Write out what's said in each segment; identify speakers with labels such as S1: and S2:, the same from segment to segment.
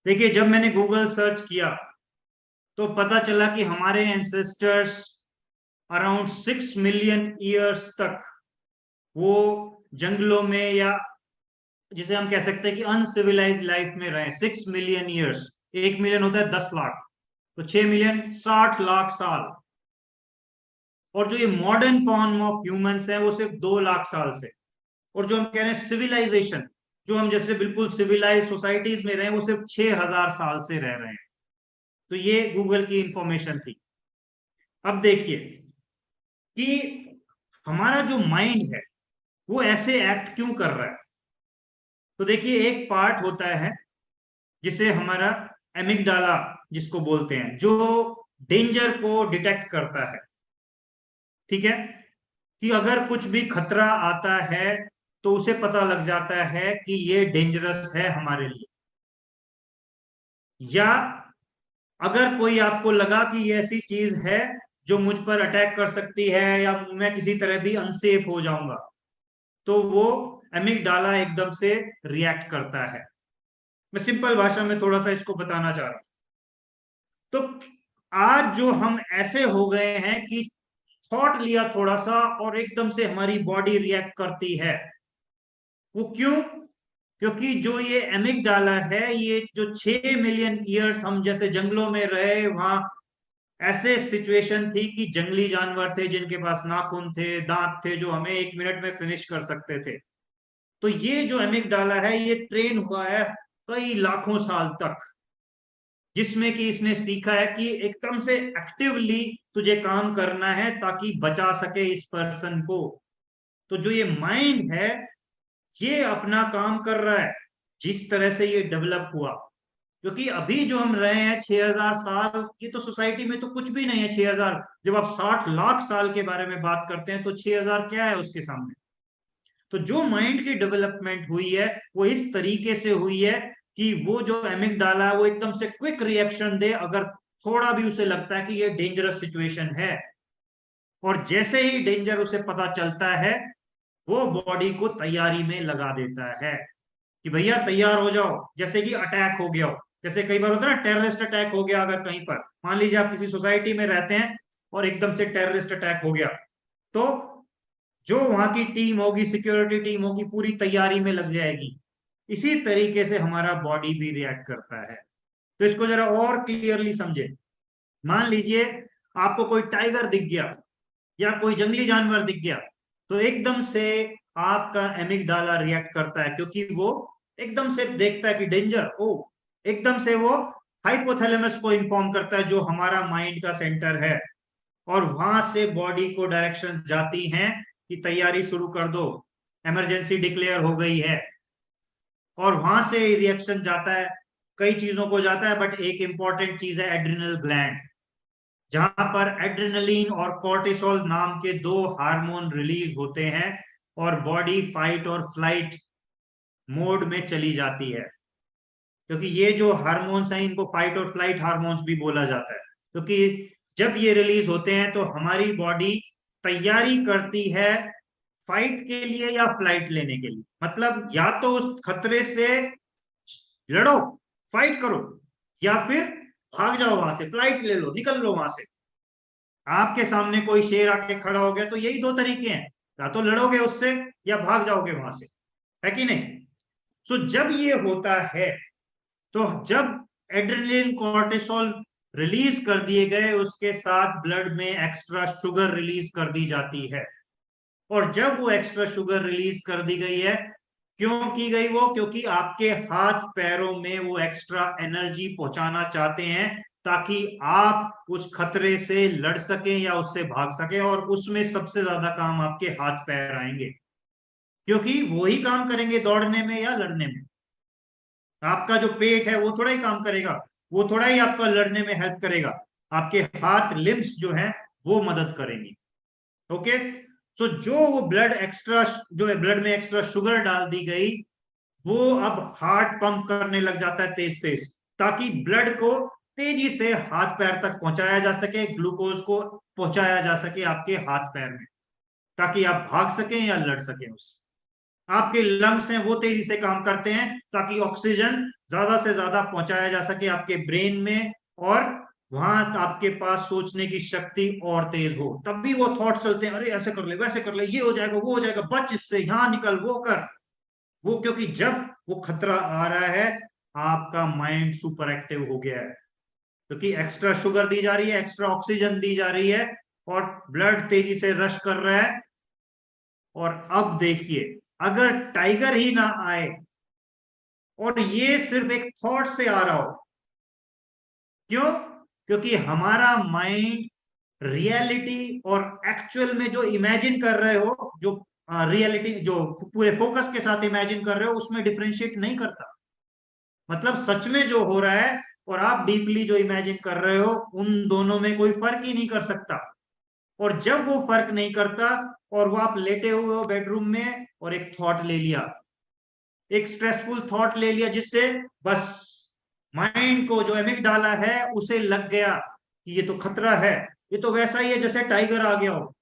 S1: देखिए, जब मैंने गूगल सर्च किया तो पता चला कि हमारे एंसेस्टर्स अराउंड 6 मिलियन ईयर्स तक वो जंगलों में, या जिसे हम कह सकते हैं कि अनसिविलाइज्ड लाइफ में रहे। 6 मिलियन ईयर्स, 1 मिलियन होता है 10 लाख, तो 6 मिलियन 60 लाख साल। और जो ये मॉडर्न फॉर्म ऑफ ह्यूमंस है वो सिर्फ 2 लाख साल से। और जो हम कह रहे हैं सिविलाइजेशन, जो हम जैसे बिल्कुल सिविलाइज सोसाइटीज में रहे हैं, वो सिर्फ 6,000 साल से रह रहे हैं। तो ये गूगल की इंफॉर्मेशन थी। अब देखिए कि हमारा जो माइंड है वो ऐसे एक्ट क्यों कर रहा है। तो देखिए, एक पार्ट होता है जिसे हमारा एमिगडाला जिसको बोलते हैं, जो डेंजर को डिटेक्ट करता है। ठीक है, कि अगर कुछ भी खतरा आता है तो उसे पता लग जाता है कि ये डेंजरस है हमारे लिए। या अगर कोई आपको लगा कि ये ऐसी चीज है जो मुझ पर अटैक कर सकती है या मैं किसी तरह भी अनसेफ हो जाऊंगा, तो वो एमिगडाला एकदम से रिएक्ट करता है। मैं सिंपल भाषा में थोड़ा सा इसको बताना चाह रहा हूं। तो आज जो हम ऐसे हो गए हैं कि थॉट लिया थोड़ा सा और एकदम से हमारी बॉडी रिएक्ट करती है। वो क्यों? क्योंकि जो ये एमिगडाला है, ये जो 6 मिलियन ईयर्स हम जैसे जंगलों में रहे, वहां ऐसे सिचुएशन थी कि जंगली जानवर थे जिनके पास नाखून थे, दांत थे, जो हमें 1 मिनट में फिनिश कर सकते थे। तो ये जो एमिगडाला है ये ट्रेन हुआ है कई लाखों साल तक, जिसमें कि इसने सीखा है कि एकदम से एक्टिवली तुझे काम करना है ताकि बचा सके इस पर्सन को। तो जो ये माइंड है ये अपना काम कर रहा है जिस तरह से ये डेवलप हुआ। क्योंकि अभी जो हम रहे हैं 6,000 साल, ये तो सोसाइटी में तो कुछ भी नहीं है 6,000। जब आप 60 लाख साल के बारे में बात करते हैं तो 6,000 क्या है उसके सामने। तो जो माइंड की डेवलपमेंट हुई है वो इस तरीके से हुई है कि वो जो एमिगडाला है वो एकदम से क्विक रिएक्शन दे अगर थोड़ा भी उसे लगता है कि ये डेंजरस सिचुएशन है। और जैसे ही डेंजर उसे पता चलता है वो बॉडी को तैयारी में लगा देता है कि भैया तैयार हो जाओ, जैसे कि अटैक हो गया हो। जैसे कई बार होता है ना, टेररिस्ट अटैक हो गया अगर कहीं पर, मान लीजिए आप किसी सोसाइटी में रहते हैं और एकदम से टेररिस्ट अटैक हो गया, तो जो वहां की टीम होगी, सिक्योरिटी टीम होगी, पूरी तैयारी में लग जाएगी। इसी तरीके से हमारा बॉडी भी रिएक्ट करता है। तो इसको जरा और क्लियरली समझे। मान लीजिए आपको कोई टाइगर दिख गया या कोई जंगली जानवर दिख गया, तो एकदम से आपका एमिगडाला रिएक्ट करता है, क्योंकि वो एकदम से देखता है कि डेंजर। ओ, एकदम से वो हाइपोथैलेमस को इन्फॉर्म करता है जो हमारा माइंड का सेंटर है। और वहां से बॉडी को डायरेक्शन जाती हैं कि तैयारी शुरू कर दो, इमरजेंसी डिक्लेयर हो गई है। और वहां से रिएक्शन जाता है, कई चीजों को जाता है, बट एक इंपॉर्टेंट चीज है एड्रिनल ग्लैंड, जहां पर एड्रेनलिन और कॉर्टिसोल नाम के दो हार्मोन रिलीज होते हैं और बॉडी फाइट और फ्लाइट मोड में चली जाती है। क्योंकि ये जो हार्मोन्स हैं इनको फाइट और फ्लाइट हार्मोन्स भी बोला जाता है, क्योंकि जब ये रिलीज होते हैं तो हमारी बॉडी तैयारी करती है फाइट के लिए या फ्लाइट लेने के लिए। मतलब या तो उस खतरे से लड़ो, फाइट करो, या फिर भाग जाओ वहां से, फ्लाइट ले लो, निकल लो वहां से। आपके सामने कोई शेर आके खड़ा हो गया तो यही दो तरीके हैं, या तो लड़ोगे उससे या भाग जाओगे वहां से, है कि नहीं। सो जब ये होता है, तो जब एड्रेनलिन कॉर्टिसोल रिलीज कर दिए गए, उसके साथ ब्लड में एक्स्ट्रा शुगर रिलीज कर दी जाती है। और जब वो एक्स्ट्रा शुगर रिलीज कर दी गई है, क्यों की गई वो? क्योंकि आपके हाथ पैरों में वो एक्स्ट्रा एनर्जी पहुंचाना चाहते हैं ताकि आप उस खतरे से लड़ सकें या उससे भाग सकें। और उसमें सबसे ज्यादा काम आपके हाथ पैर आएंगे, क्योंकि वो ही काम करेंगे दौड़ने में या लड़ने में। आपका जो पेट है वो थोड़ा ही काम करेगा, वो थोड़ा ही आपका लड़ने में हेल्प करेगा। आपके हाथ लिम्स जो है वो मदद करेंगी। ओके। सो जो वो ब्लड एक्स्ट्रा, जो है ब्लड में एक्स्ट्रा शुगर डाल दी गई, वो अब हार्ट पंप करने लग जाता है तेज तेज, ताकि ब्लड को तेजी से हाथ पैर तक पहुंचाया जा सके, ग्लूकोज को पहुंचाया जा सके आपके हाथ पैर में, ताकि आप भाग सकें या लड़ सकें उससे। आपके लंग्स हैं वो तेजी से काम करते हैं ताकि ऑक्सीजन ज्यादा से ज्यादा पहुंचाया जा सके आपके ब्रेन में, और वहां आपके पास सोचने की शक्ति और तेज हो। तभी वो थॉट चलते हैं, अरे ऐसे कर ले, वैसे कर ले, ये हो जाएगा, वो हो जाएगा, बच इससे, यहां निकल, वो कर वो। क्योंकि जब वो खतरा आ रहा है, आपका माइंड सुपर एक्टिव हो गया है, क्योंकि एक्स्ट्रा शुगर दी जा रही है, एक्स्ट्रा ऑक्सीजन दी जा रही है, और ब्लड तेजी से रश कर रहा है। और अब देखिए, अगर टाइगर ही ना आए और ये सिर्फ एक थॉट से आ रहा हो, क्यों? क्योंकि हमारा माइंड रियलिटी और एक्चुअल में जो इमेजिन कर रहे हो, जो रियलिटी जो पूरे फोकस के साथ इमेजिन कर रहे हो, उसमें डिफरेंशिएट नहीं करता। मतलब सच में जो हो रहा है और आप डीपली जो इमेजिन कर रहे हो, उन दोनों में कोई फर्क ही नहीं कर सकता। और जब वो फर्क नहीं करता, और वो आप लेटे हुए हो बेडरूम में और एक थॉट ले लिया, एक स्ट्रेसफुल थॉट ले लिया, जिससे बस माइंड को जो एमिक डाला है उसे लग गया कि ये तो खतरा है, ये तो वैसा ही है जैसे टाइगर आ गया हो,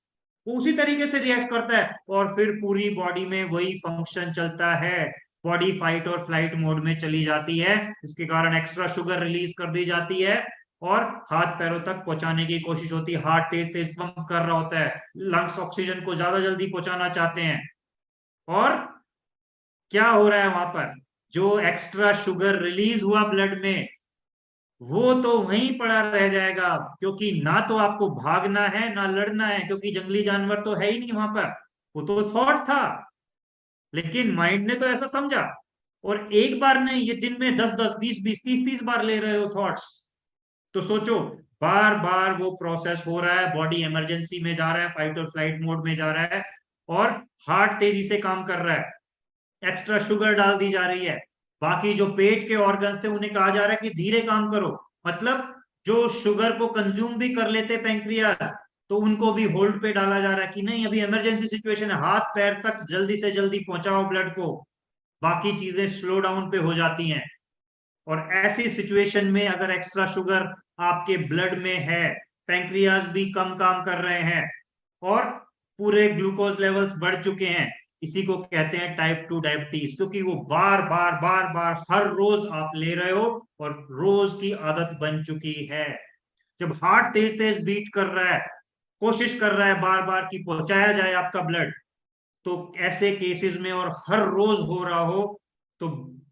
S1: वो उसी तरीके से रिएक्ट करता है, और फिर पूरी बॉडी में वही फंक्शन चलता है। बॉडी फाइट और फ्लाइट मोड में चली जाती है, जिसके कारण एक्स्ट्रा शुगर रिलीज कर दी जाती है, और हाथ पैरों तक पहुंचाने की कोशिश होती है। हार्ट तेज तेज पंप कर रहा होता है, लंग्स ऑक्सीजन को ज्यादा जल्दी पहुंचाना चाहते हैं। और क्या हो रहा है वहां पर? जो एक्स्ट्रा शुगर रिलीज हुआ ब्लड में, वो तो वहीं पड़ा रह जाएगा, क्योंकि ना तो आपको भागना है ना लड़ना है, क्योंकि जंगली जानवर तो है ही नहीं वहां पर। वो तो थॉट था, लेकिन माइंड ने तो ऐसा समझा। और एक बार नहीं, ये दिन में 10-10, 20-20, 30-30 बार ले रहे हो थॉट्स। तो सोचो, बार बार वो प्रोसेस हो रहा है, बॉडी इमरजेंसी में जा रहा है, फाइट और फ्लाइट मोड में जा रहा है, और हार्ट तेजी से काम कर रहा है, एक्स्ट्रा शुगर डाल दी जा रही है। बाकी जो पेट के ऑर्गन्स थे उन्हें कहा जा रहा है कि धीरे काम करो। मतलब जो शुगर को कंज्यूम भी कर लेते पैंक्रियाज, तो उनको भी होल्ड पे डाला जा रहा है कि नहीं, अभी इमरजेंसी सिचुएशन है, हाथ पैर तक जल्दी से जल्दी पहुंचाओ ब्लड को। बाकी चीजें स्लो डाउन पे हो जाती हैं। और ऐसी सिचुएशन में अगर एक्स्ट्रा शुगर आपके ब्लड में है, पैंक्रियाज भी कम काम कर रहे हैं, और पूरे ग्लूकोज लेवल्स बढ़ चुके हैं, इसी को कहते हैं टाइप 2 डायबिटीज। क्योंकि वो बार बार बार बार हर रोज आप ले रहे हो, और रोज की आदत बन चुकी है। जब हार्ट तेज तेज बीट कर रहा है, कोशिश कर रहा है बार बार कि पहुंचाया जाए आपका ब्लड, तो ऐसे केसेस में और हर रोज हो रहा हो, तो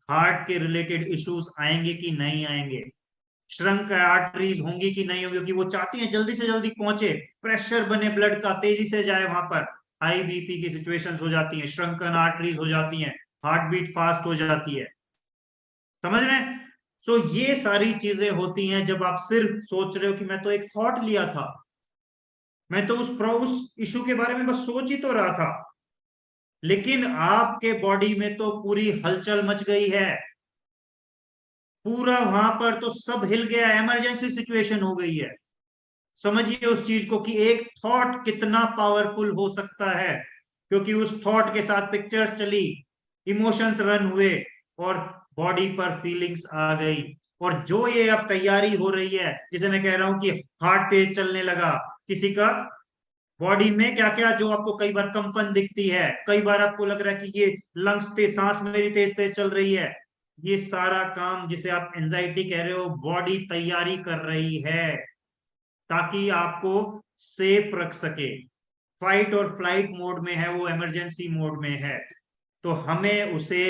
S1: हार्ट के रिलेटेड इश्यूज आएंगे कि नहीं आएंगे? श्रंक आर्टरीज होंगी कि नहीं होंगी? क्योंकि वो चाहती हैं जल्दी से जल्दी पहुंचे, प्रेशर बने ब्लड का, तेजी से जाए वहां पर। हाई बीपी की सिचुएशंस हो जाती हैं, श्रंकन आर्टरीज हो जाती हैं, हार्ट बीट फास्ट हो जाती है। समझ रहे हैं? सो ये सारी चीजें होती हैं जब आप सिर्फ सोच रहे हो कि मैं तो एक थॉट लिया था, मैं तो उस इशू के बारे में बस सोच ही तो रहा था, लेकिन आपके बॉडी में तो पूरी हलचल मच गई है। पूरा वहां पर तो सब हिल गया, इमरजेंसी सिचुएशन हो गई है। समझिए उस चीज को कि एक थॉट कितना पावरफुल हो सकता है, क्योंकि उस थॉट के साथ पिक्चर्स चली, इमोशंस रन हुए, और बॉडी पर फीलिंग्स आ गई। और जो ये अब तैयारी हो रही है, जिसे मैं कह रहा हूं कि हार्ट तेज चलने लगा किसी का, बॉडी में क्या क्या जो आपको कई बार कंपन दिखती है, कई बार आपको लग रहा है कि ये लंग्स तेज, सांस मेरी तेज तेज चल रही है, ये सारा काम जिसे आप एंजाइटी कह रहे हो, बॉडी तैयारी कर रही है ताकि आपको सेफ रख सके। फाइट और फ्लाइट मोड में है वो, इमरजेंसी मोड में है, तो हमें उसे